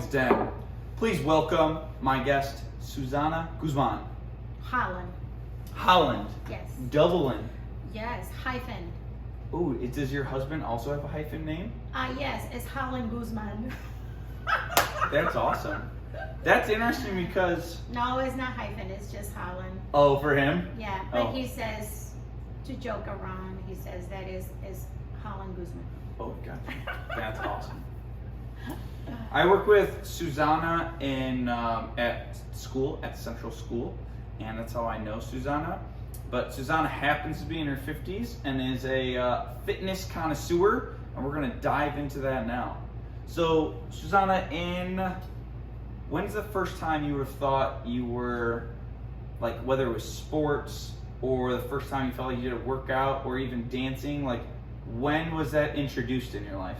Den. Please welcome my guest, Susana Guzman. Holland. Holland. Yes. Dublin. Yes. Hyphen. Ooh, does your husband also have a hyphen name? Yes. It's Holland Guzman. That's awesome. That's interesting because... No, it's not hyphen. It's just Holland. Oh, for him? Yeah, but Oh. he says, to joke around, he says that is Holland Guzman. Oh, gotcha. That's awesome. I work with Susana at school, at Central School, and that's how I know Susana. But Susana happens to be in her 50s and is a fitness connoisseur, and we're going to dive into that now. So, Susana, when's the first time you have thought you were, like, whether it was sports or the first time you felt like you did a workout or even dancing, like, when was that introduced in your life?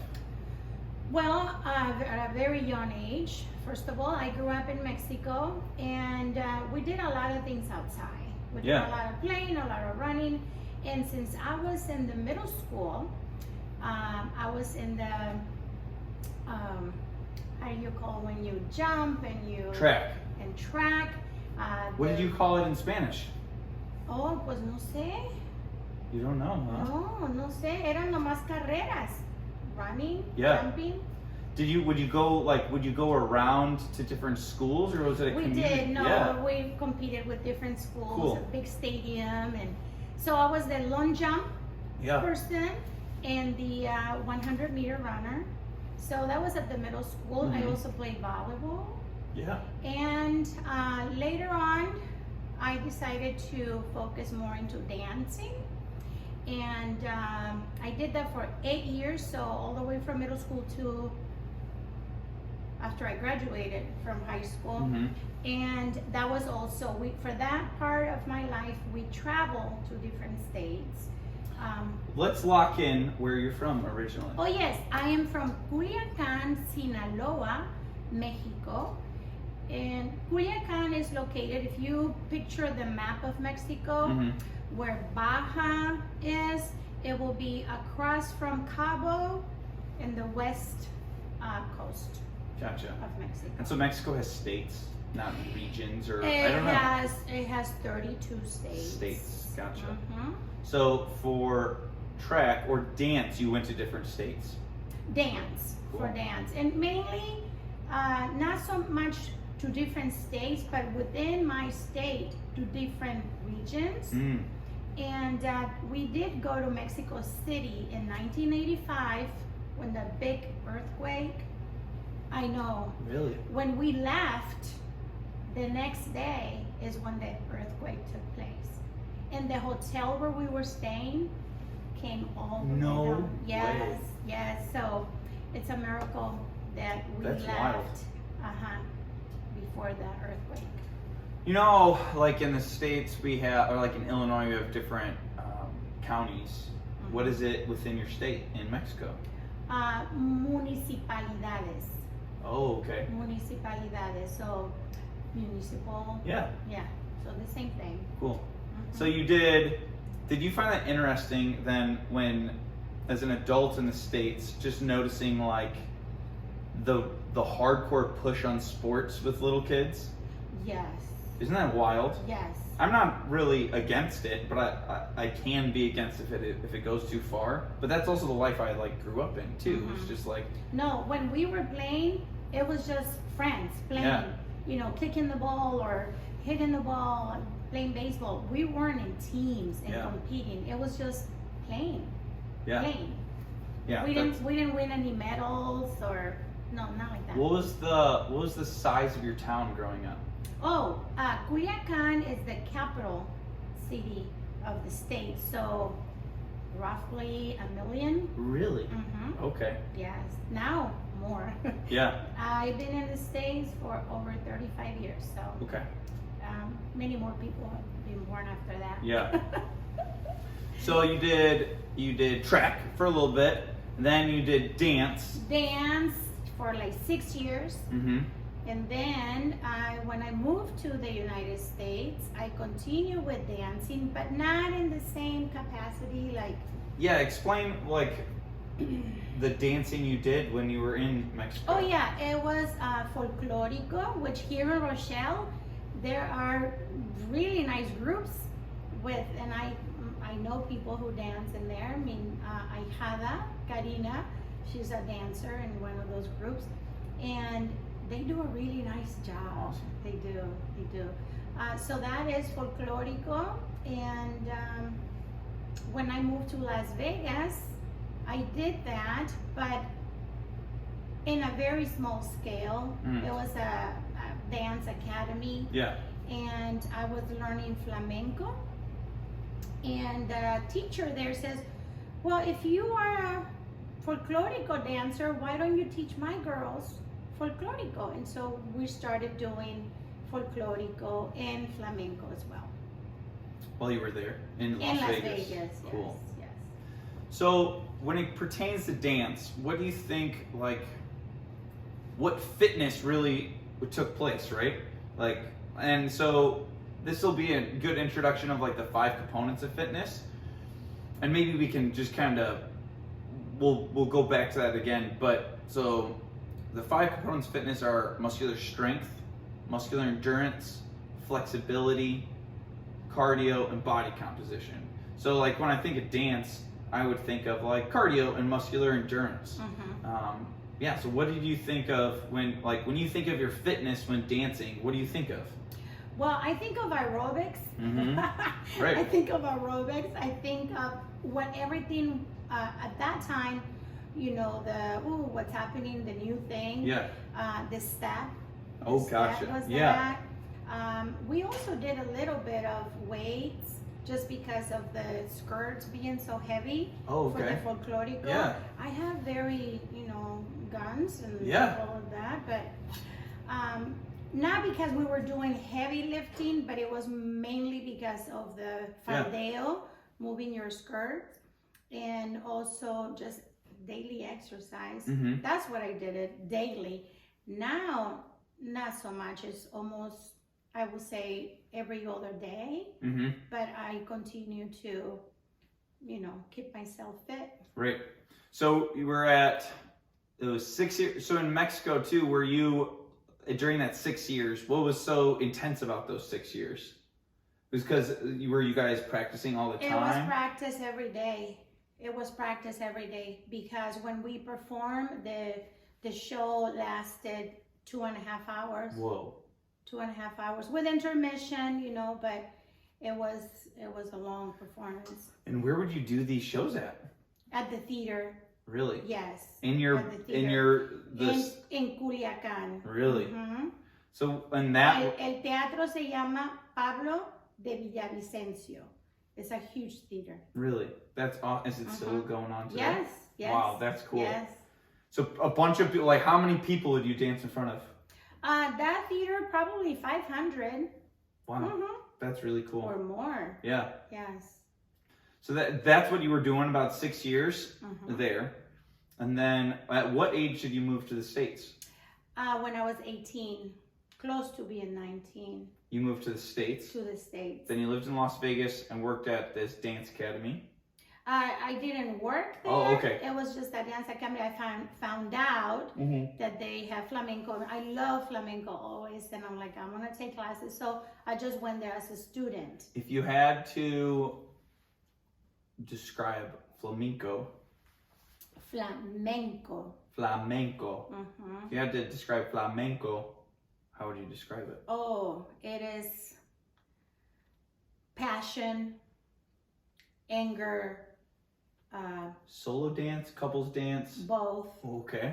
Well, at a very young age, first of all, I grew up in Mexico, and we did a lot of things outside. We did a lot of playing, a lot of running, and since I was in the middle school, I was in the, how do you call when you jump and you... Track. And track. What did you call it in Spanish? Oh, pues no sé. You don't know, huh? No sé. Eran nomás carreras. Running, jumping. Would you go around to different schools, or was it a community? We did. No, we competed with different schools, a big stadium, and so I was the long jump person and the 100-meter runner. So that was at the middle school. I also played volleyball. Yeah. And later on, I decided to focus more into dancing. And I did that for 8 years, so all the way from middle school to after I graduated from high school. And that was also, for that part of my life, we traveled to different states. Let's lock in where you're from originally. Oh yes, I am from Culiacan, Sinaloa, Mexico. And Culiacan is located, if you picture the map of Mexico, where Baja is, it will be across from Cabo in the west coast of Mexico. And so Mexico has states, not regions, or I don't know. It has 32 states. States, gotcha. So for track or dance, you went to different states? Dance, for dance. And mainly, not so much to different states, but within my state to different regions. And we did go to Mexico City in 1985 when the big earthquake. I know. Really? When we left, the next day is when the earthquake took place. And the hotel where we were staying came all the way down. Yes, yes. So it's a miracle that we left before the earthquake. You know, like in the States we have, or like in Illinois we have different counties. What is it within your state in Mexico? Municipalidades. Oh, okay. Municipalidades, so municipal. Yeah, so the same thing. Cool. So did you find that interesting then when, as an adult in the States, just noticing like the hardcore push on sports with little kids? Yes. Isn't that wild? Yes. I'm not really against it, but I can be against if it goes too far. But that's also the life I like grew up in too. It's just like, no, when we were playing, it was just friends playing. You know, kicking the ball or hitting the ball and playing baseball. We weren't in teams and competing. It was just playing. Playing. Yeah. We didn't win any medals or not like that. What was the size of your town growing up? Oh, Culiacan is the capital city of the state, so roughly 1 million. Really? Okay. Yes, now more. I've been in the States for over 35 years, so many more people have been born after that. So you did track for a little bit, then you did dance. Dance for like 6 years. And then when I moved to the United States, I continued with dancing, but not in the same capacity. Like explain like the dancing you did when you were in Mexico? Oh yeah, it was folklorico, which here in Rochelle, there are really nice groups with, and I know people who dance in there. I mean, Ahijada, Karina, she's a dancer in one of those groups, and they do a really nice job. Awesome. They do. So that is folklorico, and when I moved to Las Vegas, I did that, but in a very small scale. It was a dance academy. Yeah. And I was learning flamenco. And the teacher there says, well, if you are a folklorico dancer, why don't you teach my girls folklorico? And so we started doing folklorico and flamenco as well. While you were there in Las Vegas. Cool. Yes. So when it pertains to dance, what do you think, like, what fitness really took place, right? Like, and so this will be a good introduction of like the 5 components of fitness, and maybe we can just kind of we'll go back to that again. But so the 5 components of fitness are muscular strength, muscular endurance, flexibility, cardio, and body composition. So like when I think of dance, I would think of like cardio and muscular endurance. Yeah, so what did you think of when you think of your fitness when dancing, what do you think of? Well, I think of aerobics. Right. I think of aerobics. I think of what everything at that time, you know, what's happening, the new thing. Yeah. The step. Oh, Step gotcha. was Yeah. that. We also did a little bit of weights just because of the skirts being so heavy. Oh, okay. For the folklorico. Yeah. I have very, guns and Yeah. all of that, but not because we were doing heavy lifting, but it was mainly because of the faldeo, moving your skirt, and also just daily exercise. That's what I did it daily. Now, not so much. It's almost, I would say, every other day, but I continue to, keep myself fit. Right. So you were it was 6 years. So in Mexico too, were you, during that 6 years, what was so intense about those 6 years? It was because were you guys practicing all the time? It was practice every day. It was practice every day because when we performed, the show lasted 2.5 hours. Whoa. 2.5 hours with intermission, but it was a long performance. And where would you do these shows at? At the theater. Really? Yes. In Culiacán. Really? So and that El teatro se llama Pablo de Villavicencio. It's a huge theater. Really? That's awesome. Is it still going on today? Yes. Yes. Wow, that's cool. Yes. So a bunch of people, like how many people did you dance in front of? That theater, probably 500. Wow. That's really cool. Or more. Yeah. Yes. So that's what you were doing about 6 years there. And then at what age did you move to the States? When I was 18, close to being 19. You moved to the States? To the States. Then you lived in Las Vegas and worked at this dance academy? I didn't work there. Oh, okay. It was just a dance academy. I found out that they have flamenco. I love flamenco always, and I'm like, I'm gonna take classes. So I just went there as a student. If you had to describe flamenco. Flamenco. If you had to describe flamenco, how would you describe it? Oh, it is passion, anger. Solo dance, couples dance? Both. Okay.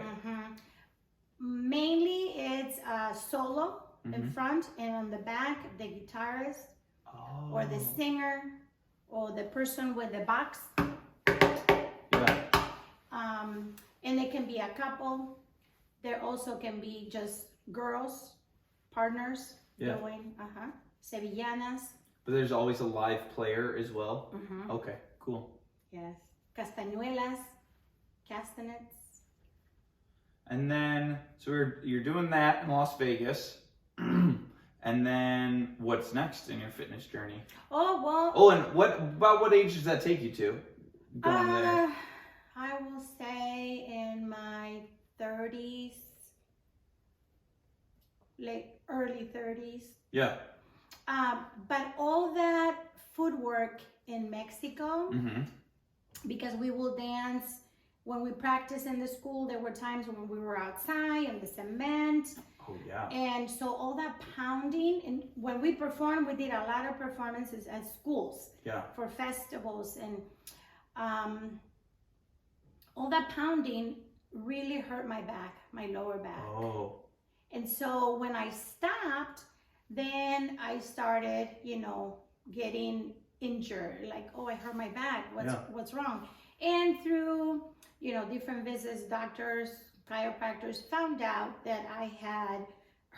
Mainly it's solo in front, and on the back, the guitarist or the singer or the person with the box. Yeah. And it can be a couple. There also can be just girls, partners doing sevillanas. But there's always a live player as well? Okay, cool. Yes. Castañuelas, castanets. And then, so you're doing that in Las Vegas. And then, what's next in your fitness journey? Oh, well. Oh, and about what age does that take you to? Going there? I will say in my 30s, early 30s. Yeah. But all that footwork in Mexico, Mm-hmm. because we will dance when we practice in the school. There were times when we were outside in the cement. Oh yeah. And so all that pounding, and when we performed, we did a lot of performances at schools. Yeah. For festivals, and all that pounding really hurt my back, my lower back. Oh. And so when I stopped, then I started, getting injured. Like, oh, I hurt my back. What's wrong? And through, different visits, doctors, chiropractors found out that I had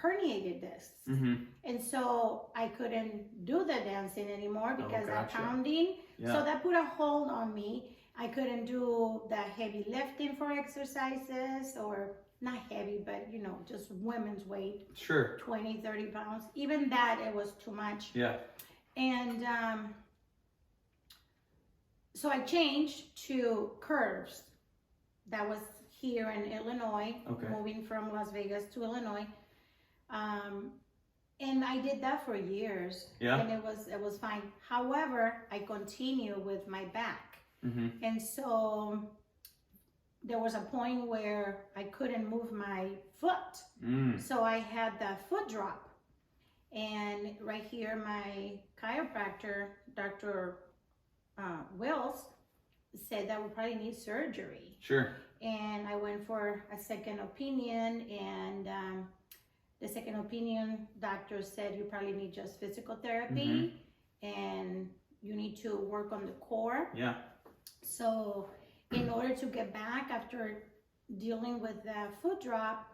herniated discs. Mm-hmm. And so I couldn't do the dancing anymore because of pounding. Yeah. So that put a hold on me. I couldn't do the heavy lifting for exercises, or not heavy, but just women's weight. Sure. 20, 30 pounds. Even that, it was too much. Yeah. And so I changed to curves. That was here in Illinois, moving from Las Vegas to Illinois. And I did that for years. Yeah. And it was fine. However, I continue with my back. Mm-hmm. And so there was a point where I couldn't move my foot. So I had the foot drop. And right here, my chiropractor, Dr. Wills, said that we probably need surgery. Sure. And I went for a second opinion, and the second opinion doctor said you probably need just physical therapy, and you need to work on the core. Yeah. So in order to get back after dealing with the foot drop,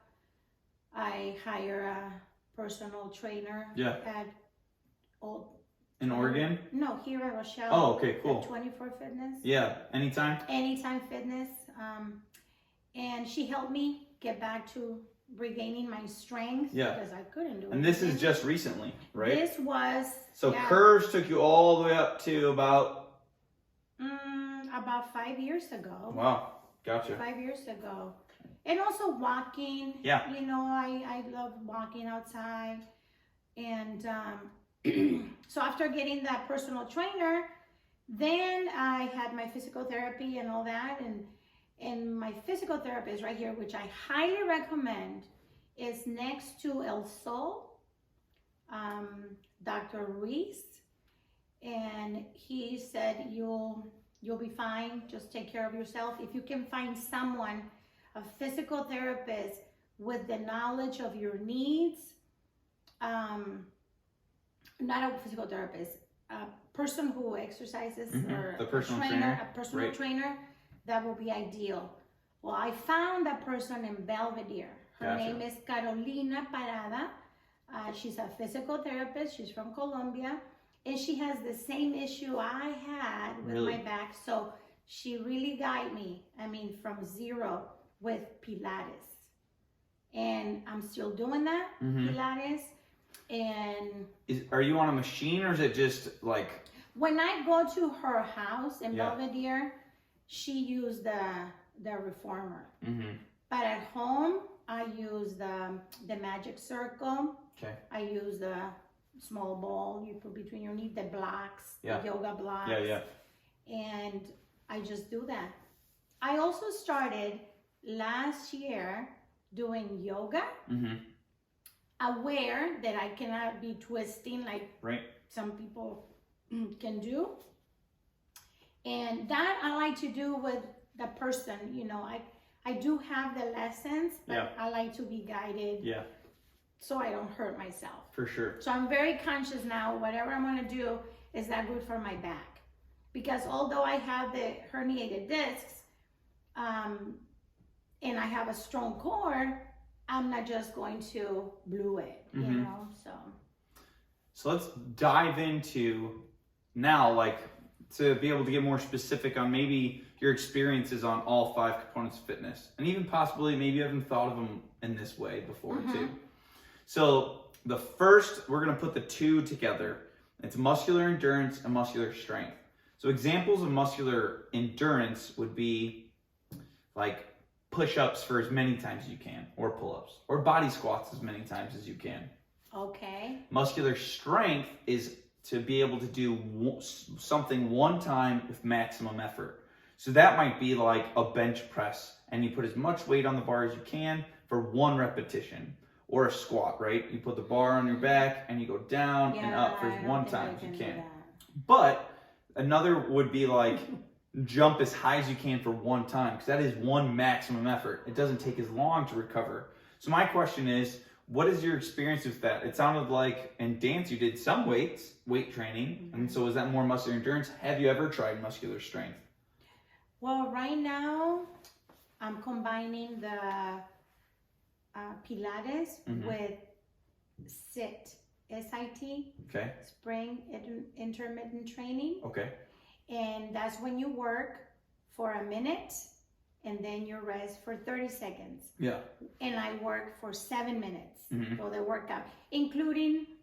I hire a personal trainer at in Oregon? No, here at Rochelle. Oh, okay, cool. At 24 Fitness. Yeah, anytime? Anytime Fitness. And she helped me get back to regaining my strength because I couldn't do it. And this is just recently, right? This was... So curves took you all the way up to about 5 years ago. Wow, gotcha. 5 years ago. And also walking. Yeah. I love walking outside. And so after getting that personal trainer, then I had my physical therapy and all that. And my physical therapist right here, which I highly recommend, is next to El Sol, Dr. Ruiz. And he said, you'll be fine. Just take care of yourself. If you can find someone, a physical therapist with the knowledge of your needs, not a physical therapist, a person who exercises, or the personal trainer, a personal trainer, that will be ideal. Well, I found that person in Belvedere. Her name is Carolina Parada. She's a physical therapist. She's from Colombia. And she has the same issue I had with my back. So she really guided me, from zero with Pilates. And I'm still doing that, Pilates. And are you on a machine, or is it just like... When I go to her house in Belvedere, she used the reformer. But at home, I use the magic circle. Okay. I use the small ball you put between your knees, the blocks, the yoga blocks. And I just do that. I also started last year doing yoga, aware that I cannot be twisting like some people can do. And that I like to do with the person. I do have the lessons, but I like to be guided so I don't hurt myself. For sure. So I'm very conscious now, whatever I'm going to do, is that good for my back? Because although I have the herniated discs, and I have a strong core, I'm not just going to blew it, So let's dive into now, to be able to get more specific on maybe your experiences on all 5 components of fitness, and even possibly maybe you haven't thought of them in this way before too. So the first, we're going to put the 2 together. It's muscular endurance and muscular strength. So examples of muscular endurance would be like push-ups for as many times as you can, or pull-ups, or body squats as many times as you can. Okay. Muscular strength is to be able to do something one time with maximum effort. So that might be like a bench press, and you put as much weight on the bar as you can for one repetition. Or a squat, right? You put the bar on your back and you go down and up for as one time as you can. But another would be like jump as high as you can for one time, because that is one maximum effort. It doesn't take as long to recover. So my question is, what is your experience with that? It sounded like in dance you did some weight training, and so is that more muscular endurance? Have you ever tried muscular strength? Well, right now I'm combining the pilates with SIT, S-I-T, okay, spring intermittent training. Okay. And that's when you work for a minute and then you rest for 30 seconds. Yeah. And I work for 7 minutes for the workout,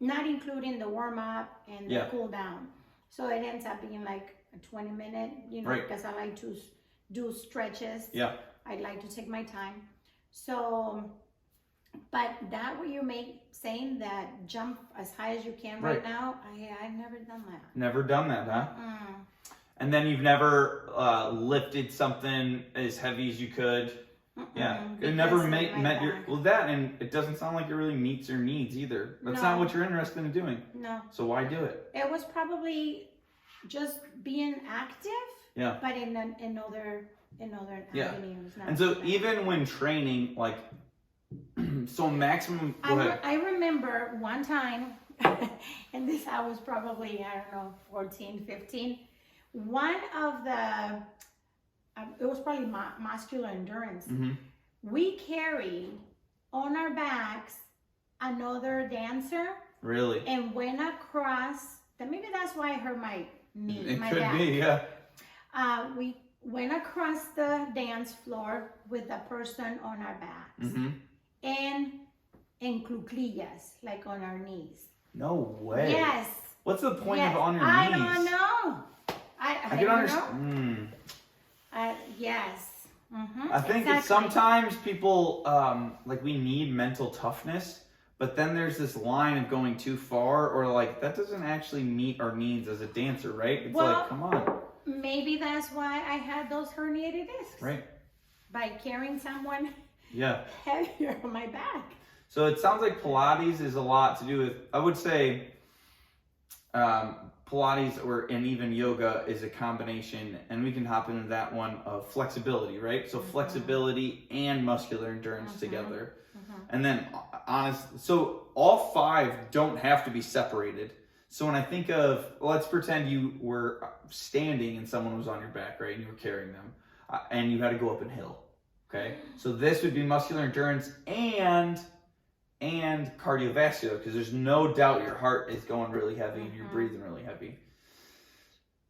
not including the warm up and the cool down. So it ends up being like a 20-minute, because I like to do stretches. Yeah. I like to take my time. So, but that what you saying that jump as high as you can right now, I've never done that. Never done that, huh? And then you've never lifted something as heavy as you could? Yeah, it never met your, that, and it doesn't sound like it really meets your needs either. That's not what you're interested in doing. No. So why do it? It was probably just being active, but in other avenues. And so even when training, like, so maximum, go ahead. I remember one time, and this I was probably, 14, 15, one of the, it was probably muscular endurance. We carried on our backs another dancer. Really? And went across, maybe that's why I hurt my knee, it my could back. Be, yeah. We went across the dance floor with the person on our backs. And en cuclillas, like on our knees. No way. Yes. What's the point of on your knees? I don't know. I can understand. Yes. I think that sometimes people, like, we need mental toughness, but then there's this line of going too far, or like, that doesn't actually meet our needs as a dancer, right? It's like, come on. Maybe that's why I had those herniated discs. Right. By carrying someone heavier on my back. So it sounds like Pilates is a lot to do with, I would say, Pilates and even yoga is a combination, and we can hop into that one, of flexibility, right? So flexibility and muscular endurance together. And then so all 5 don't have to be separated. So when I think of, let's pretend you were standing and someone was on your back, right? And you were carrying them, and you had to go up a hill. Okay, so this would be muscular endurance and cardiovascular, because there's no doubt your heart is going really heavy and you're breathing really heavy.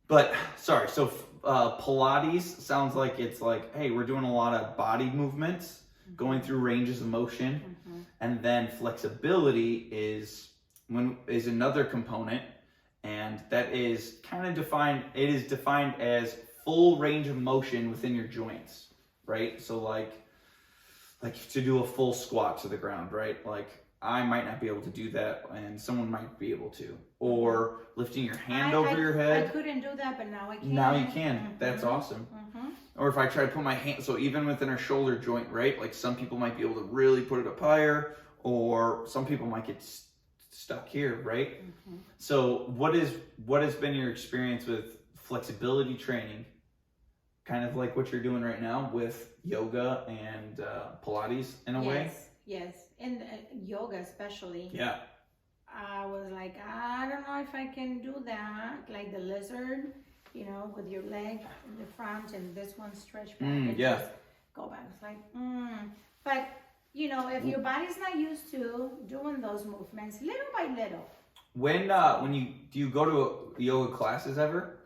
But sorry, so Pilates sounds like it's like, hey, we're doing a lot of body movements, going through ranges of motion, and then flexibility is another component, and that is kind of defined. It is defined as full range of motion within your joints. Right? So like to do a full squat to the ground, right? Like, I might not be able to do that, and someone might be able to. Or lifting your hand over your head. I couldn't do that, but now I can. Now you can. That's awesome. Or if I try to put my hand, so even within our shoulder joint, right? Like, some people might be able to really put it up higher, or some people might get stuck here, right? So what has been your experience with flexibility training? Kind of like what you're doing right now with yoga and Pilates in a way? Yes, and yoga especially. Yeah. I was like, I don't know if I can do that. Like the lizard, with your leg in the front and this one stretch back and just go back. It's like, But, if your body's not used to doing those movements, little by little. Do you go to yoga classes ever?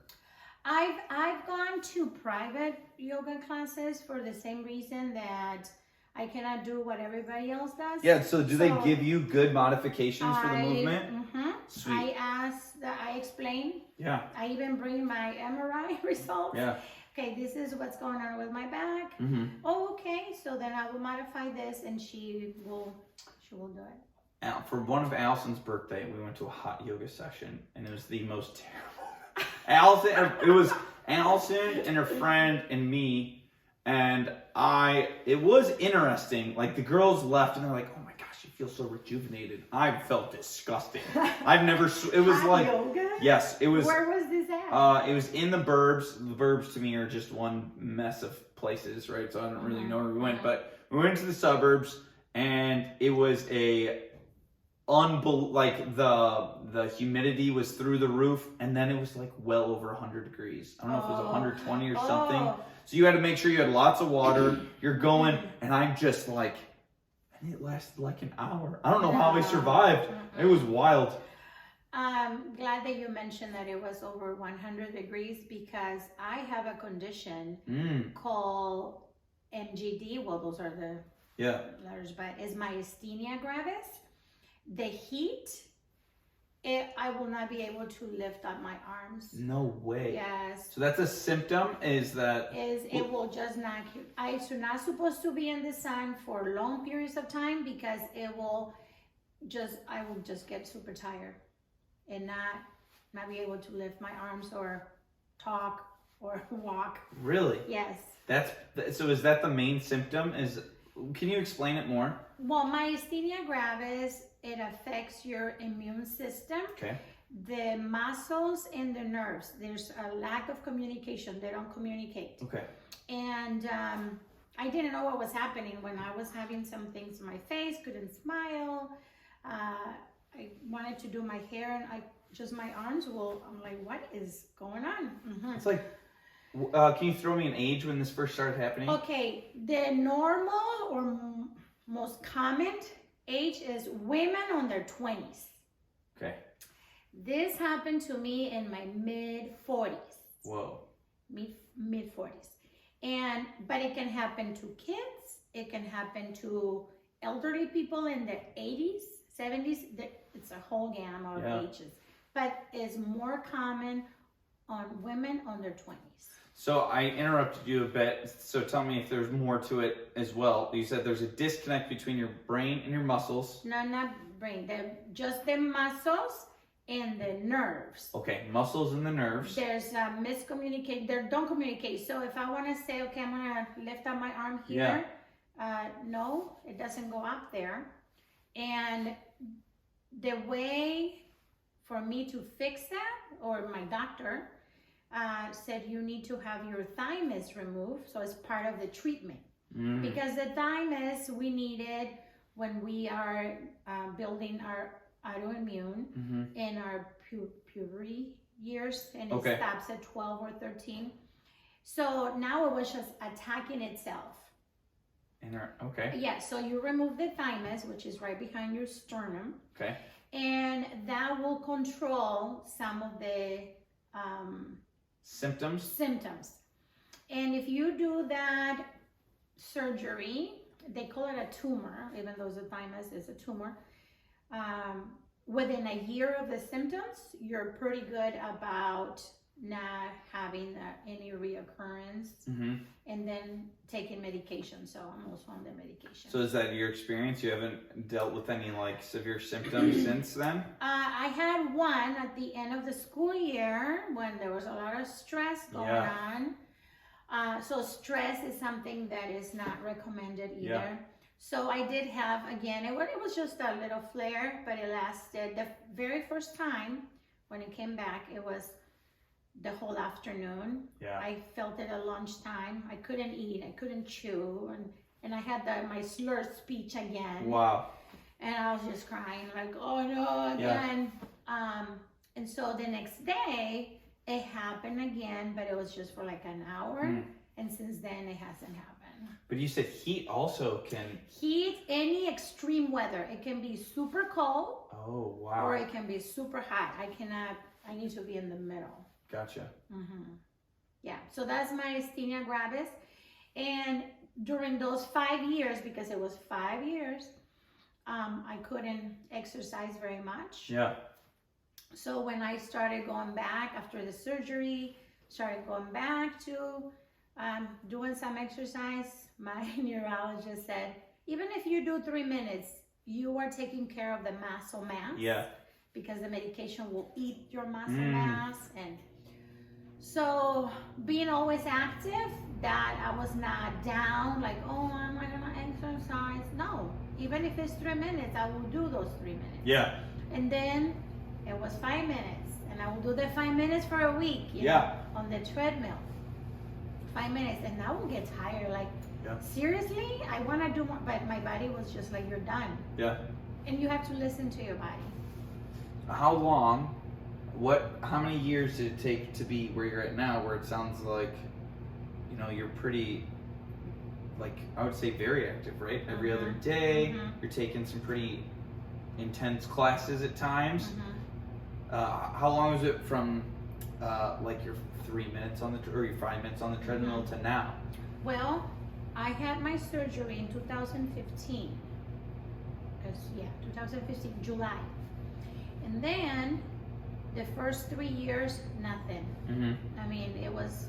I've gone to private yoga classes for the same reason that I cannot do what everybody else does. Yeah, so they give you good modifications for the movement? Sweet. I explain. Yeah. I even bring my MRI results. Yeah. okay, this is what's going on with my back. Mm-hmm. Oh, okay, so then I will modify this, and she will do it. For one of Allison's birthday, we went to a hot yoga session, and it was the most terrible. It was Allison and her friend and me, and it was interesting. Like, the girls left, and they're like, oh my gosh, you feel so rejuvenated. I felt disgusting. I've never, it was Hot like, yoga? yes, it was. Where was this at? It was in the burbs. The burbs to me are just one mess of places, right? So I don't really know where we went, but we went to the suburbs, and it was like the humidity was through the roof, and then it was like well over 100 degrees. I don't know if it was 120 or something. So you had to make sure you had lots of water. You're going, and I'm just like, and it lasted like an hour. I don't know how we survived. It was wild. I'm glad that you mentioned that it was over 100 degrees, because I have a condition called MGD. Well, those are the letters, but it's myasthenia gravis. The heat, I will not be able to lift up my arms. No way. Yes. So that's a symptom, it will just knock you. I'm not supposed to be in the sun for long periods of time, because I will just get super tired and not be able to lift my arms or talk or walk. Really? Yes. So is that the main symptom? Can you explain it more? Well, myasthenia gravis, it affects your immune system. Okay. The muscles and the nerves, there's a lack of communication. They don't communicate. Okay. And I didn't know what was happening when I was having some things in my face, couldn't smile. I wanted to do my hair, and my arms I'm like, what is going on? Mm-hmm. It's like, can you throw me an age when this first started happening? Okay, the normal or most common age is women on their 20s. Okay. This happened to me in my mid-40s. Whoa. Mid-40s. But it can happen to kids. It can happen to elderly people in their 80s, 70s. It's a whole gamut of ages. But it's more common on women on their 20s. So I interrupted you a bit. So tell me if there's more to it as well. You said there's a disconnect between your brain and your muscles. No, not brain. Just the muscles and the nerves. Okay, muscles and the nerves. There's miscommunicate. They don't communicate. So if I want to say, okay, I'm gonna lift up my arm here. No, it doesn't go up there. And the way for me to fix that, or my doctor said, you need to have your thymus removed. So it's part of the treatment. Because the thymus, we need it when we are building our autoimmune in our puberty years, and it stops at 12 or 13. So now it was just attacking itself. Okay. Yeah, so you remove the thymus, which is right behind your sternum. Okay. And that will control some of the symptoms. And if you do that surgery, they call it a tumor, even though the thymus is a tumor. Within a year of the symptoms, you're pretty good about not having any reoccurrence, and then taking medication. So I'm also on the medication. So is that your experience? You haven't dealt with any like severe symptoms since then? I had one at the end of the school year when there was a lot of stress going on. So stress is something that is not recommended either. Yeah. So I did have, again, it was just a little flare, but it lasted. The very first time when it came back, it was the whole afternoon. Yeah. I felt it at lunchtime. I couldn't eat, I couldn't chew, and I had my slurred speech again. Wow. And I was just crying, like, oh no, again. Yeah. And so the next day, it happened again, but it was just for like an hour. And since then, it hasn't happened. But you said heat also can... Heat, any extreme weather. It can be super cold. Oh, wow. Or it can be super hot. I need to be in the middle. Gotcha. Yeah, so that's myasthenia gravis. And during those 5 years, because it was 5 years, I couldn't exercise very much. Yeah. So when I started going back after the surgery, started going back to Doing some exercise, my neurologist said, even if you do 3 minutes, you are taking care of the muscle mass. Yeah. Because the medication will eat your muscle mass. And so being always active, that I was not down, like, oh, am I gonna exercise? No, even if it's 3 minutes, I will do those 3 minutes. Yeah. And then it was 5 minutes, and I will do the 5 minutes for a week, you know, on the treadmill. 5 minutes, and I will get tired, like, seriously, I want to do more, but my body was just like, you're done. Yeah. And you have to listen to your body. How long, how many years did it take to be where you're at now, where it sounds like, you know, you're pretty, like, I would say very active, right? Every other day, you're taking some pretty intense classes at times. How long was it from, like, your 3 minutes on the, or your 5 minutes on the treadmill to now? Well, I had my surgery in 2015. 2015, July. And then the first 3 years, nothing. I mean, it was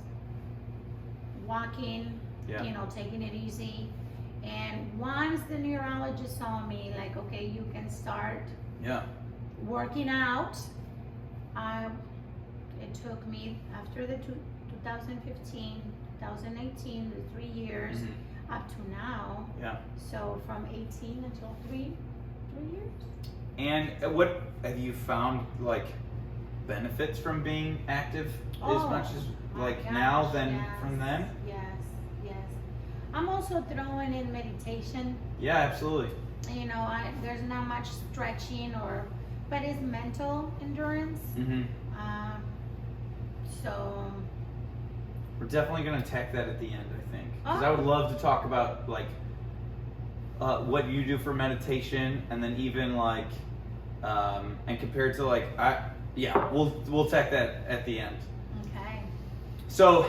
walking, you know, taking it easy. And once the neurologist saw me, like, okay, you can start working out. It took me after the 2015, 2018, the 3 years up to now. So from 18 until 3 years. And what have you found, like, benefits from being active as much as like now than from then? Yes. I'm also throwing in meditation. Yeah, absolutely. You know, there's not much stretching but it's mental endurance. So we're definitely going to attack that at the end, I think, because I would love to talk about, like, what you do for meditation, and then even, like, and compared to, like, we'll attack that at the end. Okay. So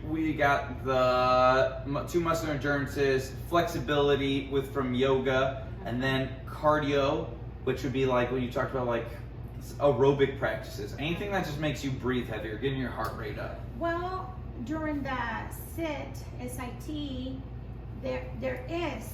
we got the 2 muscle endurances, flexibility from yoga, and then cardio, which would be like when you talked about, like, aerobic practices, anything that just makes you breathe heavier, getting your heart rate up. Well, during the SIT, there is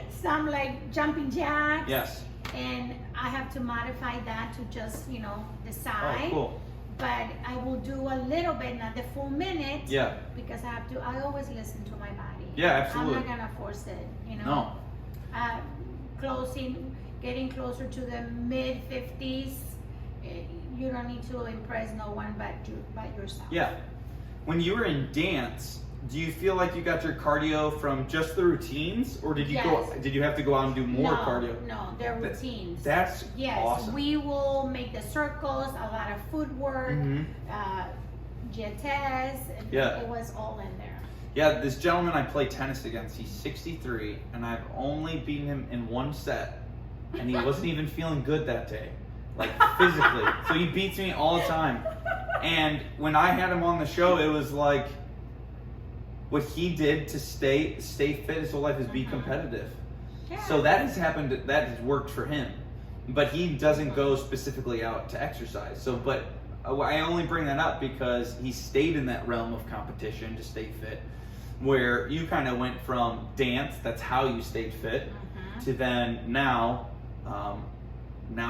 some, like, jumping jacks. Yes. And I have to modify that to just, you know, the side. Oh, cool. But I will do a little bit, not the full minute. Yeah. Because I always listen to my body. Yeah, absolutely. I'm not gonna force it, you know. No. Getting closer to the mid 50s. You don't need to impress no one but yourself. Yeah. When you were in dance, do you feel like you got your cardio from just the routines, or did you did you have to go out and do more cardio? No, they're routines. That's awesome. We will make the circles, a lot of footwork, jetés. It was all in there. Yeah, this gentleman I play tennis against, he's 63, and I've only beaten him in 1 set, and he wasn't even feeling good that day, like, physically. So he beats me all the time. And when I had him on the show, it was like, what he did to stay fit his whole life is be competitive. Yeah. So that has happened, that has worked for him. But he doesn't go specifically out to exercise. So, but I only bring that up because he stayed in that realm of competition to stay fit, where you kind of went from dance, that's how you stayed fit, to then now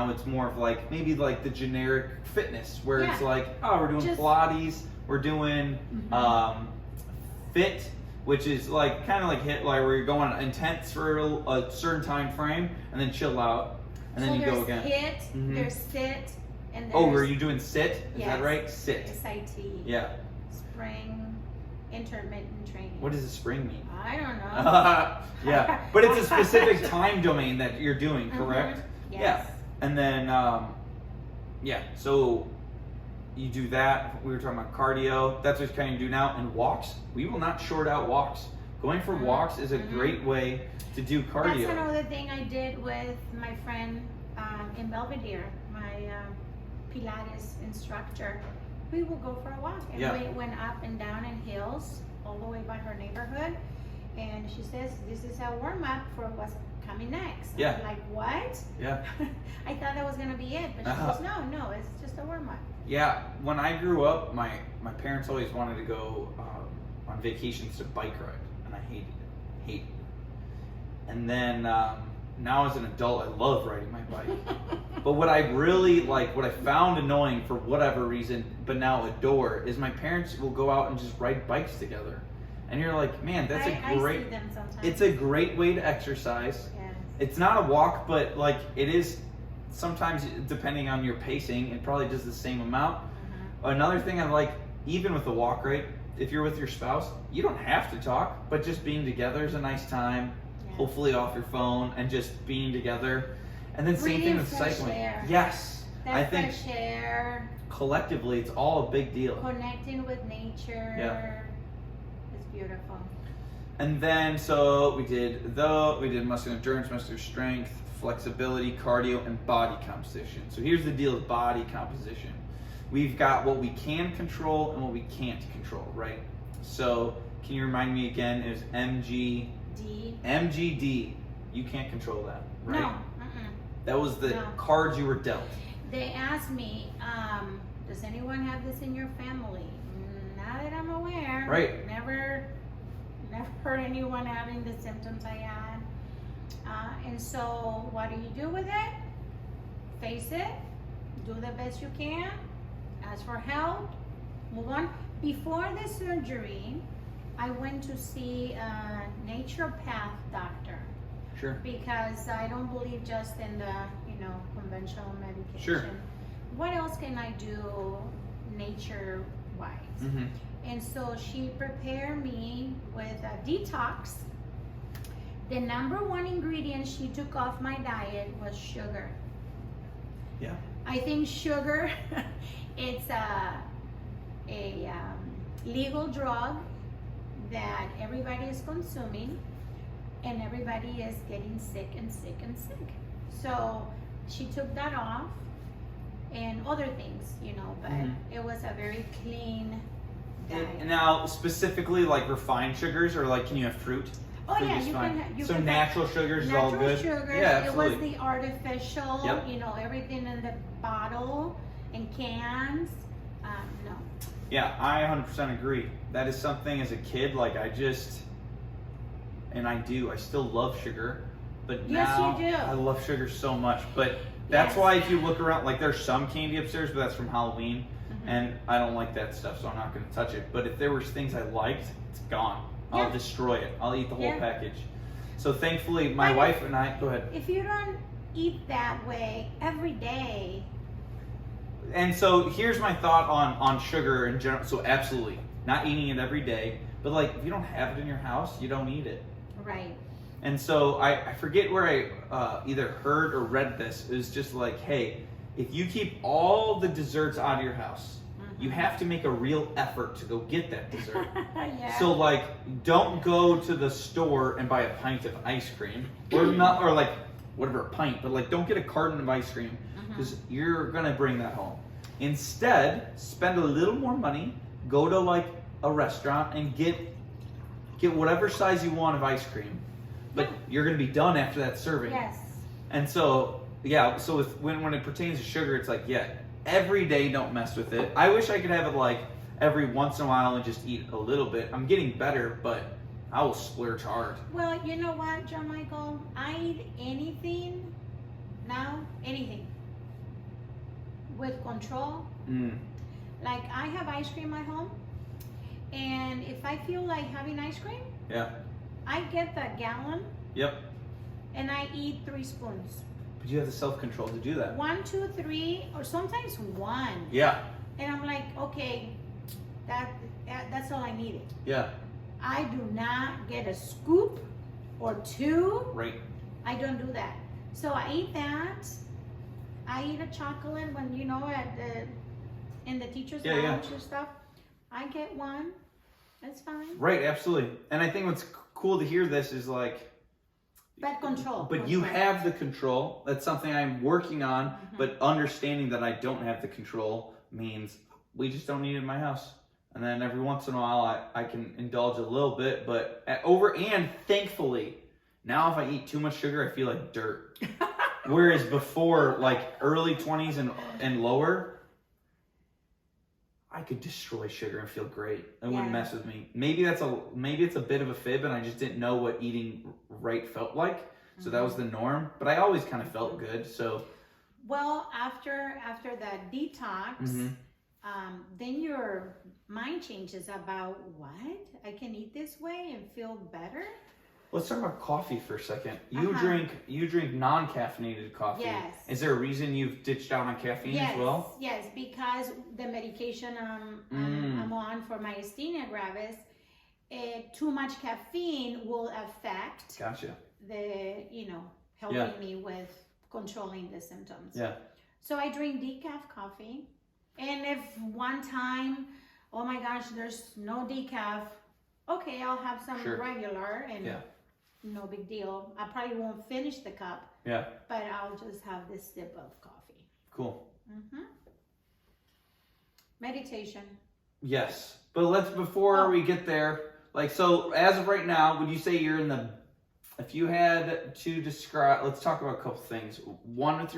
it's more of like, maybe like the generic fitness, where it's like, oh, we're doing Pilates, we're doing fit, which is like kind of like HIIT, like where you're going intense for a certain time frame and then chill out, and then you go again. HIIT, there's sit, and there's... Oh, were you doing sit? Is that right? Sit. SIT. Yeah. Spring intermittent training. What does a spring mean? I don't know. Yeah, but it's a specific time domain that you're doing, correct? Yes. Yeah. And then, so you do that. We were talking about cardio. That's what you kind of do now. And walks. We will not short out walks. Going for walks is a great way to do cardio. That's another thing I did with my friend in Belvedere, my Pilates instructor. We will go for a walk. And we went up and down in hills all the way by her neighborhood. And she says, this is a warm-up for what's coming next. Yeah. I'm like, what? Yeah. I thought that was going to be it. But she goes, no, it's just a warm-up. Yeah. When I grew up, my parents always wanted to go on vacations to bike ride, and I hated it. And then now as an adult, I love riding my bike. But what I really like, what I found annoying for whatever reason, but now adore, is my parents will go out and just ride bikes together. And you're like, man, that's a great. I see them sometimes. It's a great way to exercise. Yes. It's not a walk, but like it is. Sometimes, depending on your pacing, it probably does the same amount. Another thing I like, even with the walk, right? If you're with your spouse, you don't have to talk, but just being together is a nice time. Yeah. Hopefully off your phone and just being together. And then same thing with cycling. Air. Yes. I think fresh air. Collectively, it's all a big deal. Connecting with nature. Yeah. It's beautiful. And then, so we did muscular endurance, muscular strength, flexibility, cardio, and body composition. So here's the deal with body composition. We've got what we can control and what we can't control, right? So can you remind me again? It was MGD. You can't control that, right? No. That was the cards you were dealt. They asked me, does anyone have this in your family? Not that I'm aware. Right. Never heard anyone having the symptoms I had. And so what do you do with it? Face it. Do the best you can. Ask for help. Move on. Before the surgery, I went to see a naturopath doctor. Sure. Because I don't believe just in the, conventional medication. Sure. What else can I do nature-wise? Mm-hmm. And so she prepared me with a detox. The number one ingredient she took off my diet was sugar. Yeah. I think sugar, it's a legal drug that everybody is consuming, and everybody is getting sick and sick and sick. So she took that off, and other things, but it was a very clean diet. And now, specifically, like refined sugars, or like, can you have fruit? Oh Fruit yeah, is you fine. can. So natural sugars is all good. Natural sugars. Yeah, absolutely. It was the artificial. Yep. Everything in the bottle and cans. No. Yeah, I 100% agree. That is something as a kid, like I still love sugar, but Yes, now you do. I love sugar so much. But that's Yes. why if you look around, like there's some candy upstairs, but that's from Halloween, and I don't like that stuff, so I'm not going to touch it. But if there was things I liked, it's gone. Yeah. I'll destroy it. I'll eat the whole Yeah. package. So thankfully, my wife and I, go ahead. If you don't eat that way every day. And so here's my thought on sugar in general. So absolutely, not eating it every day, but like if you don't have it in your house, you don't eat it. Right. And so I forget where I either heard or read this. It was just like, hey, if you keep all the desserts out of your house, you have to make a real effort to go get that dessert. Yeah. So like, don't go to the store and buy a pint of ice cream, or like whatever, a pint, but like don't get a carton of ice cream because you're gonna bring that home. Instead, spend a little more money, go to like a restaurant and get whatever size you want of ice cream, but you're gonna be done after that serving. Yes. And so so when it pertains to sugar, it's like every day don't mess with it. I wish I could have it like every once in a while and just eat a little bit. I'm getting better, but I will splurge hard. Well, you know what, John Michael? I eat anything with control. Like I have ice cream at home, and if I feel like having ice cream, I get the gallon. Yep. And I eat 3 spoons. But you have the self-control to do that. 1, 2, 3, or sometimes 1. Yeah. And I'm like, okay, that's all I needed. Yeah. I do not get a scoop or 2. Right. I don't do that. So I eat that. I eat a chocolate when in the teacher's lounge and stuff. I get 1. That's fine. Right. Absolutely. And I think what's cool to hear this is like. But control. But you have the control. That's something I'm working on. But understanding that I don't have the control means we just don't need it in my house. And then every once in a while, I can indulge a little bit. But and thankfully, now if I eat too much sugar, I feel like dirt. Whereas before, like early 20s and lower, I could destroy sugar and feel great. It wouldn't mess with me. Maybe it's a bit of a fib, and I just didn't know what eating right felt like. So that was the norm. But I always kind of felt good. So. Well, after that detox, then your mind changes about what I can eat this way and feel better. Let's talk about coffee for a second. You drink non-caffeinated coffee. Yes. Is there a reason you've ditched out on caffeine as well? Yes, because the medication I'm on for myasthenia gravis, too much caffeine will affect helping me with controlling the symptoms. Yeah. So I drink decaf coffee. And if one time, oh my gosh, there's no decaf, okay, I'll have some regular and no big deal. I probably won't finish the cup. Yeah. But I'll just have this sip of coffee. Cool. Meditation. Yes. But before we get there, so as of right now, would you say you're in the, if you had to describe, let's talk about a couple things. One with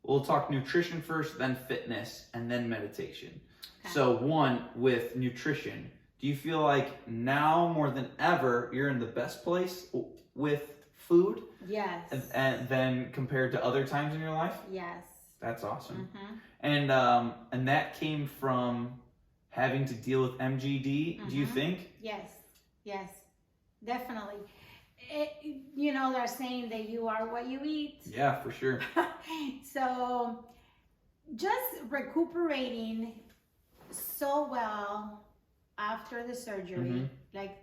we'll talk nutrition first, then fitness, and then meditation. Okay. So one, with nutrition, do you feel like now more than ever, you're in the best place with food? Yes. And then compared to other times in your life? Yes. That's awesome. And that came from having to deal with MGD, do you think? Yes, definitely. They're saying that you are what you eat. Yeah, for sure. So just recuperating so well after the surgery. Like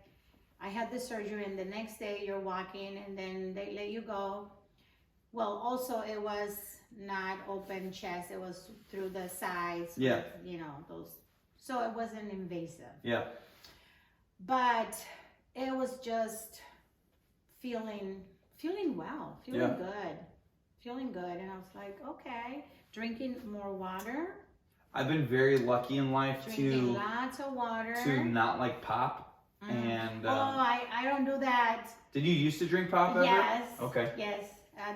I had the surgery and the next day you're walking and then they let you go. Well, also it was not open chest. It was through the sides. Yeah. With, those. So it wasn't invasive. Yeah. But it was just feeling well, feeling good. And I was like, okay, drinking more water. I've been very lucky in life drinking lots of water. To not like pop. And I don't do that. Did you used to drink pop ever? Yes. Okay. Yes.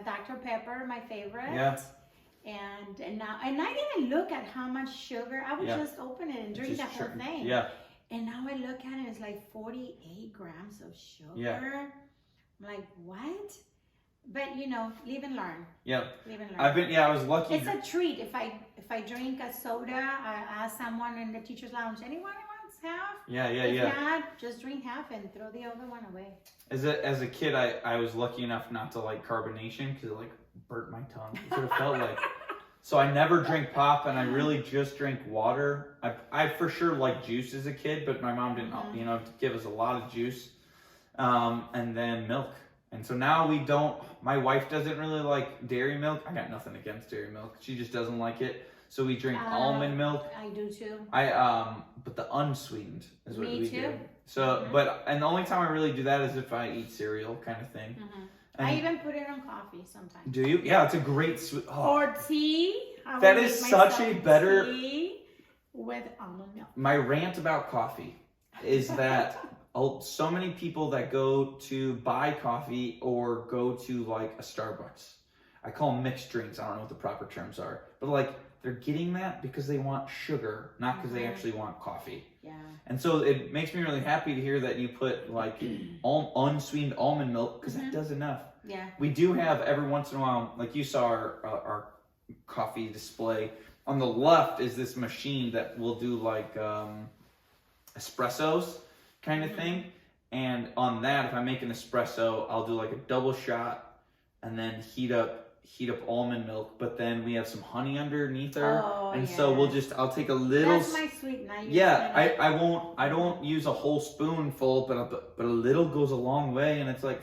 Dr. Pepper, my favorite. Yeah. And now, and I didn't look at how much sugar. I would just open it and drink the whole thing. Yeah. And now I look at it, it's like 48 grams of sugar. Yeah. I'm like, what? But live and learn. Yeah. Live and learn. I was lucky. It's a treat. If I drink a soda, I ask someone in the teacher's lounge, anyone wants half? Yeah. If not, just drink half and throw the other one away. As a kid, I was lucky enough not to like carbonation because it like burnt my tongue. That's what it felt like. So I never drank pop, and I really just drank water. I for sure liked juice as a kid, but my mom didn't, give us a lot of juice. And then milk. And so now we don't, my wife doesn't really like dairy milk. I got nothing against dairy milk. She just doesn't like it. So we drink almond milk. I do too. But the unsweetened is what we do. So, and the only time I really do that is if I eat cereal kind of thing. I even put it on coffee sometimes. Do you? Yeah, it's a great sweet. Oh. Or tea. That is such a better. Tea with almond milk. My rant about coffee is that so many people that go to buy coffee or go to like a Starbucks, I call them mixed drinks. I don't know what the proper terms are, but like they're getting that because they want sugar, not because they actually want coffee. Yeah. And so it makes me really happy to hear that you put like unsweetened almond milk because that does enough. Yeah. We do have every once in a while, like you saw our coffee display. On the left is this machine that will do like espressos kind of thing. And on that, if I make an espresso, I'll do like a double shot and then heat up almond milk, but then we have some honey underneath her. So I'll take a little. That's my sweet night. Yeah, I don't use a whole spoonful, but a little goes a long way, and it's like,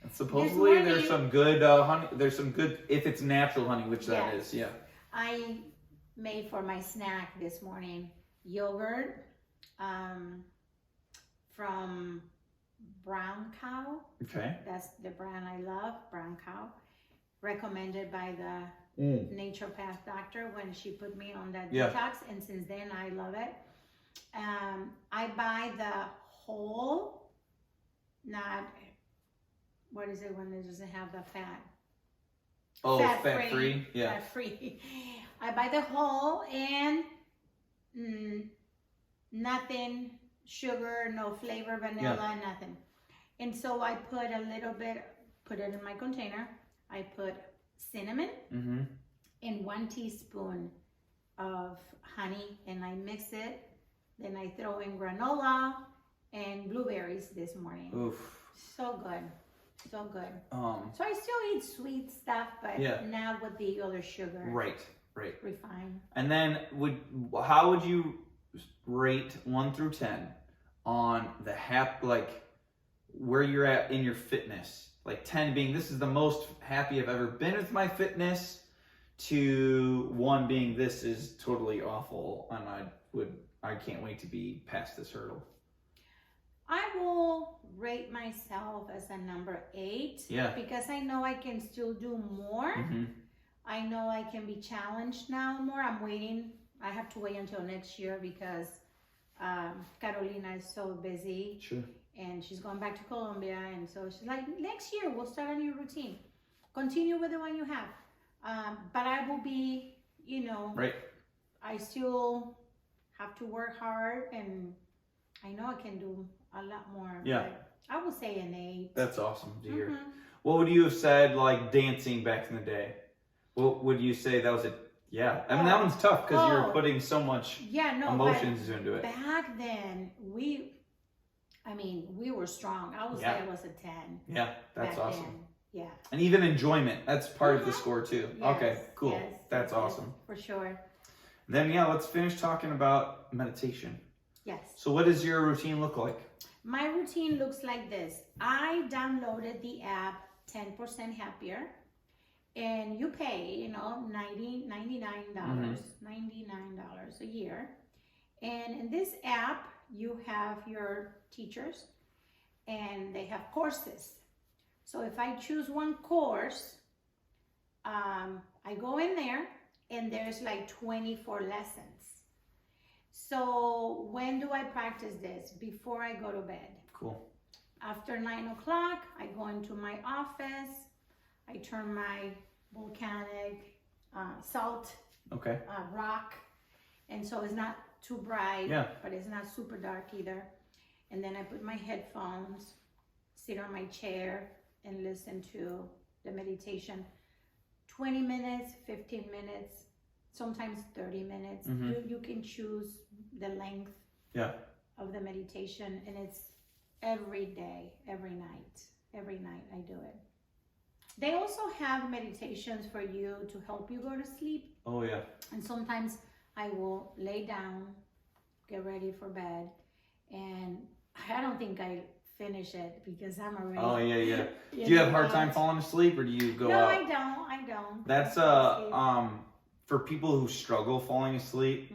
and supposedly there's some good honey, there's some good, if it's natural honey, which that is, yeah. I made for my snack this morning, yogurt, from Brown Cow. Okay. That's the brand I love, Brown Cow. Recommended by the naturopath doctor when she put me on that detox, and since then I love it. I buy the whole, not, what is it when it doesn't have the fat? Oh, fat free. Yeah. Fat free. I buy the whole, and nothing, sugar, no flavor, vanilla, nothing. And so I put a little bit, put it in my container. I put cinnamon and 1 teaspoon of honey, and I mix it. Then I throw in granola and blueberries this morning. Oof. So good. So good. So I still eat sweet stuff, but not with the other sugar. Right. Refined. And then how would you rate 1 through 10 on the where you're at in your fitness? Like 10 being this is the most happy I've ever been with my fitness, to 1 being this is totally awful and I can't wait to be past this hurdle. I will rate myself as a number 8 because I know I can still do more. I know I can be challenged now more. I'm waiting. I have to wait until next year because Carolina is so busy. Sure. And she's going back to Colombia, and so she's like, next year we'll start a new routine. Continue with the one you have. But I will be, I still have to work hard, and I know I can do a lot more. Yeah. But I would say an 8. That's awesome to hear. What would you have said, like dancing back in the day? What would you say that was I mean, that one's tough because you're putting so much emotions into it. Back then, we were strong. I would say it was a 10. Yeah, that's awesome. Then. Yeah. And even enjoyment, that's part of the score too. Yes, okay, cool. Yes, that's awesome. For sure. Then let's finish talking about meditation. Yes. So what does your routine look like? My routine looks like this. I downloaded the app 10% Happier, and you pay, $99 a year. And in this app, you have your teachers, and they have courses. So if I choose one course, I go in there, and there's like 24 lessons. So when do I practice this? Before I go to bed. Cool. After 9 o'clock, I go into my office. I turn my volcanic salt rock, and so it's not too bright, but it's not super dark either. And then I put my headphones, sit on my chair, and listen to the meditation. 20 minutes, 15 minutes, sometimes 30 minutes. You can choose the length of the meditation, and it's every day, every night I do it. They also have meditations for you to help you go to sleep. Oh yeah. And sometimes I will lay down, get ready for bed, and I don't think I finish it because I'm already. Oh yeah. Do you have a hard time falling asleep, or do you go out? No, I don't. That's for people who struggle falling asleep,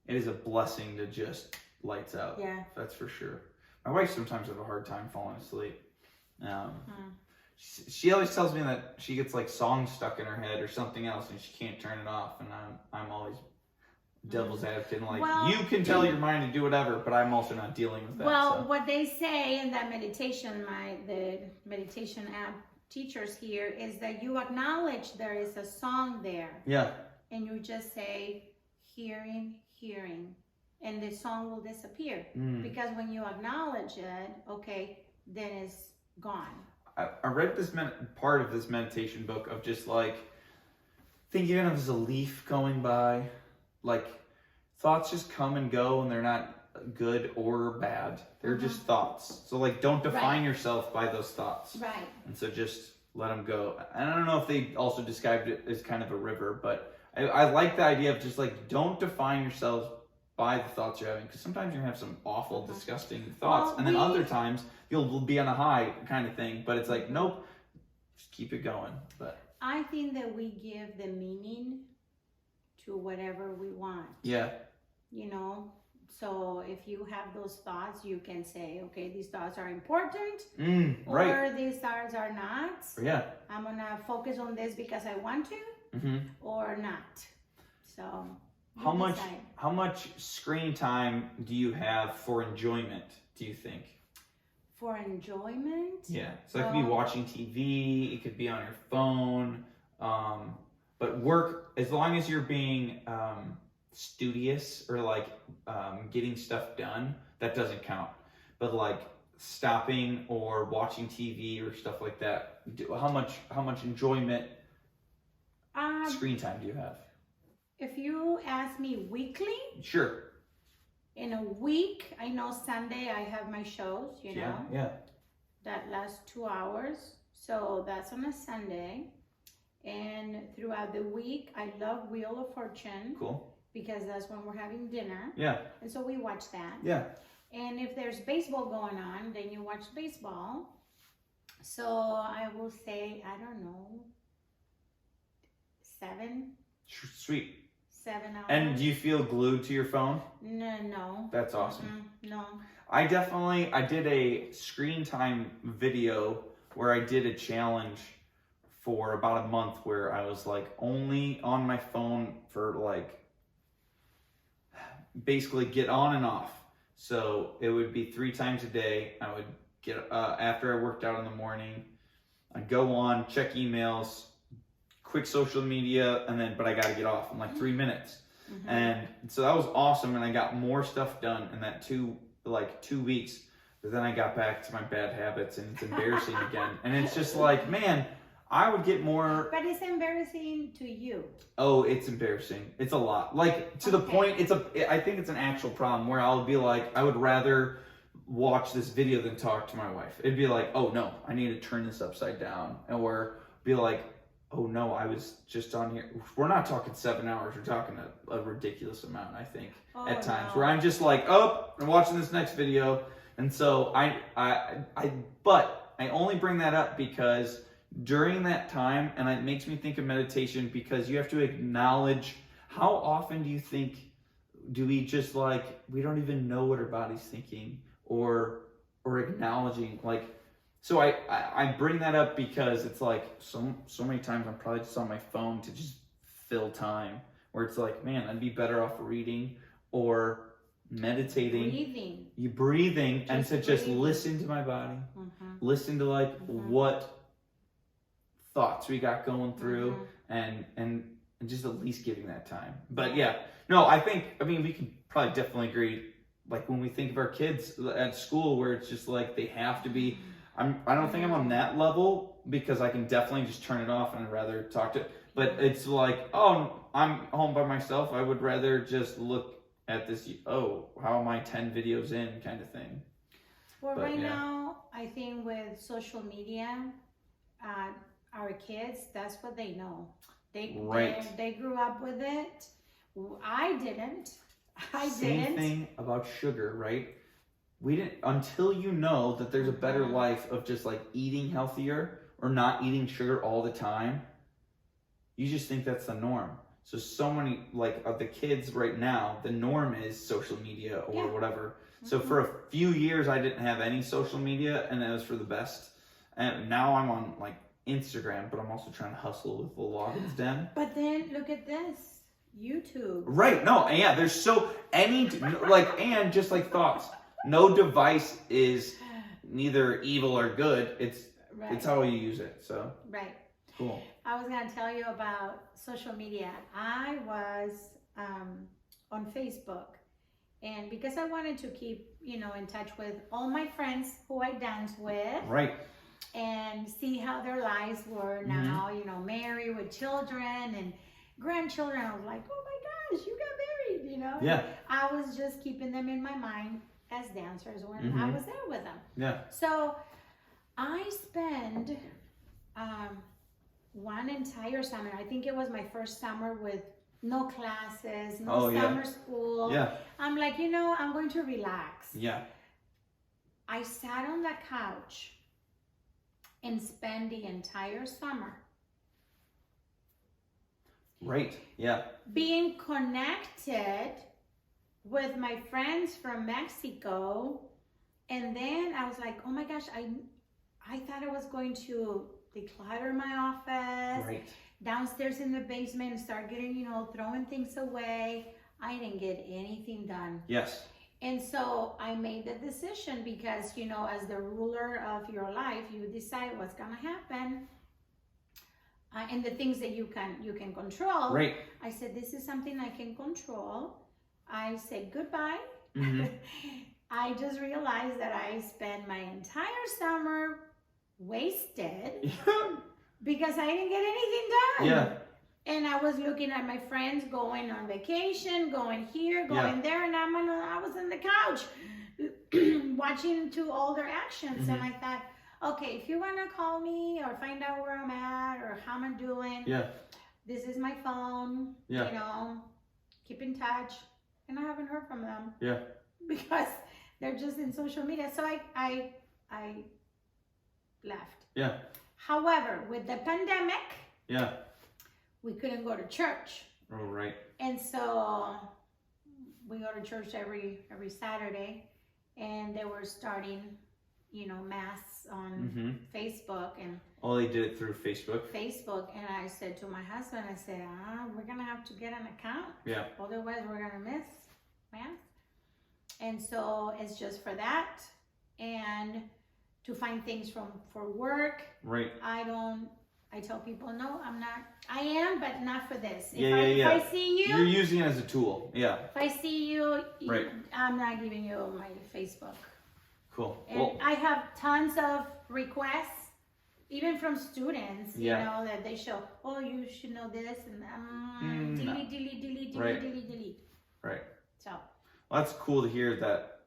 it is a blessing to just lights out. Yeah. That's for sure. My wife sometimes has a hard time falling asleep. She always tells me that she gets like songs stuck in her head or something else, and she can't turn it off. And I'm always devil's advocate, and you can tell your mind to do whatever, but I'm also not dealing with that. Well, what they say in that meditation, the meditation app teachers here, is that you acknowledge there is a song there. Yeah. And you just say, hearing, and the song will disappear. Because when you acknowledge it, then it's gone. I read this part of this meditation book of just thinking of it as a leaf going by. Thoughts just come and go, and they're not good or bad. They're just thoughts. So don't define yourself by those thoughts. Right. And so just let them go. And I don't know if they also described it as kind of a river, but I like the idea of just don't define yourselves by the thoughts you're having, because sometimes you're gonna have some awful, disgusting thoughts, and then other times you'll be on a high kind of thing. But it's nope, just keep it going. But I think that we give the meaning to whatever we want. Yeah. So if you have those thoughts, you can say, okay, these thoughts are important, right, or these thoughts are not. Yeah. I'm gonna focus on this because I want to, or not. So. How much screen time do you have for enjoyment, do you think? For enjoyment? Yeah. So it could be watching TV, it could be on your phone, but work, as long as you're being studious or like getting stuff done, that doesn't count. But like stopping or watching TV or stuff like that, how much enjoyment, screen time do you have? If you ask me weekly, Sure. in a week, I know Sunday I have my shows, you know, that last 2 hours. So that's on a Sunday. And throughout the week, I love Wheel of Fortune. Cool. Because that's when we're having dinner. Yeah. And so we watch that. Yeah. And if there's baseball going on, then you watch baseball. So I will say, I don't know, 7. Sweet. 7 hours. And do you feel glued to your phone? No. That's awesome. No. I did a screen time video where I did a challenge for about a month where I was like only on my phone for like basically get on and off. So it would be 3 times a day. I would get after I worked out in the morning, I'd go on, check emails, quick social media, and then but I got to get off in like 3 minutes. And so that was awesome, and I got more stuff done in that 2 weeks. But then I got back to my bad habits, and it's embarrassing again. And it's just like, man, I would get more. But it's embarrassing to you. Oh, it's embarrassing. It's a lot. Like to the point, I think it's an actual problem where I'll be like, I would rather watch this video than talk to my wife. It'd be like, oh no, I need to turn this upside down, or be like, oh no, I was just on here. We're not talking 7 hours. We're talking a ridiculous amount, I think, at times. Where I'm just like, oh, I'm watching this next video. And so but I only bring that up because during that time, and it makes me think of meditation, because you have to acknowledge, how often do you think, do we just like, we don't even know what our body's thinking or acknowledging, like, so I bring that up because it's like so many times I'm probably just on my phone to just fill time, where it's like, man, I'd be better off reading or meditating. Breathing and to just listen to my body, listen to like what thoughts we got going through, and just at least giving that time. But yeah, no, I mean we can probably definitely agree, like when we think of our kids at school, where it's just like they have to be, I don't think I'm on that level, because I can definitely just turn it off and I'd rather talk to, but it's like, oh, I'm home by myself, I would rather just look at this, oh, how am I 10 videos in kind of thing. Well, but, now, I think with social media, our kids, that's what they know. They grew up with it. I didn't. Same thing about sugar, right? We didn't, until you know that there's a better life of just like eating healthier or not eating sugar all the time, you just think that's the norm. So many like of the kids right now, the norm is social media or whatever. So for a few years I didn't have any social media, and that was for the best. And now I'm on like Instagram, but I'm also trying to hustle with the logins den. But then look at this, YouTube. Right, no, and yeah, there's and just like thoughts. No device is neither evil or good. It's how you use it. So cool. I was gonna tell you about social media. I was on Facebook, and because I wanted to keep in touch with all my friends who I dance with, and see how their lives were now. Married with children and grandchildren. I was like, oh my gosh, you got married. Yeah. I was just keeping them in my mind as dancers when I was there with them. Yeah. So I spent one entire summer. I think it was my first summer with no classes, no summer school. Yeah. I'm like, I'm going to relax. Yeah. I sat on the couch and spent the entire summer. Right. Yeah. Being connected with my friends from Mexico, and then I was like, oh my gosh, I thought I was going to declutter my office, downstairs in the basement, and start getting, throwing things away. I didn't get anything done. Yes. And so I made the decision, because, as the ruler of your life, you decide what's gonna happen. and the things that you can control. Right. I said, this is something I can control. I said goodbye. Mm-hmm. I just realized that I spent my entire summer wasted because I didn't get anything done. Yeah. And I was looking at my friends going on vacation, going here, going there, and I was on the couch watching to all their actions. And I thought, okay, if you want to call me or find out where I'm at or how I'm doing, this is my phone, you know, keep in touch. And I haven't heard from them. Yeah. Because they're just in social media. So I left. Yeah. However, with the pandemic, we couldn't go to church. Oh, right. And so we go to church every Saturday, and they were starting, you know, mass on Facebook. And they did it through Facebook. And I said to my husband, I said, we're gonna have to get an account. Yeah. Otherwise we're gonna miss mass. And so it's just for that, and to find things for work. Right. I tell people, no, I'm not. I am, but not for this. If I see you, you're using it as a tool. Yeah. If I see you, I'm not giving you my Facebook. Cool. And I have tons of requests, even from students, you know, that they show, oh, you should know this, and delete. Right. So. Well, that's cool to hear that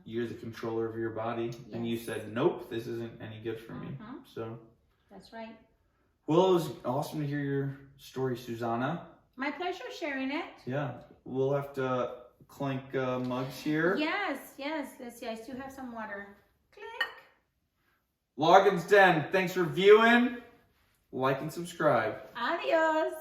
you're the controller of your body, and you said, nope, this isn't any good for me. So. That's right. Well, it was awesome to hear your story, Susana. My pleasure sharing it. Yeah. We'll have to clink mugs here. Yes. Let's see. I still have some water. Click. Loggin's Den. Thanks for viewing. Like and subscribe. Adios.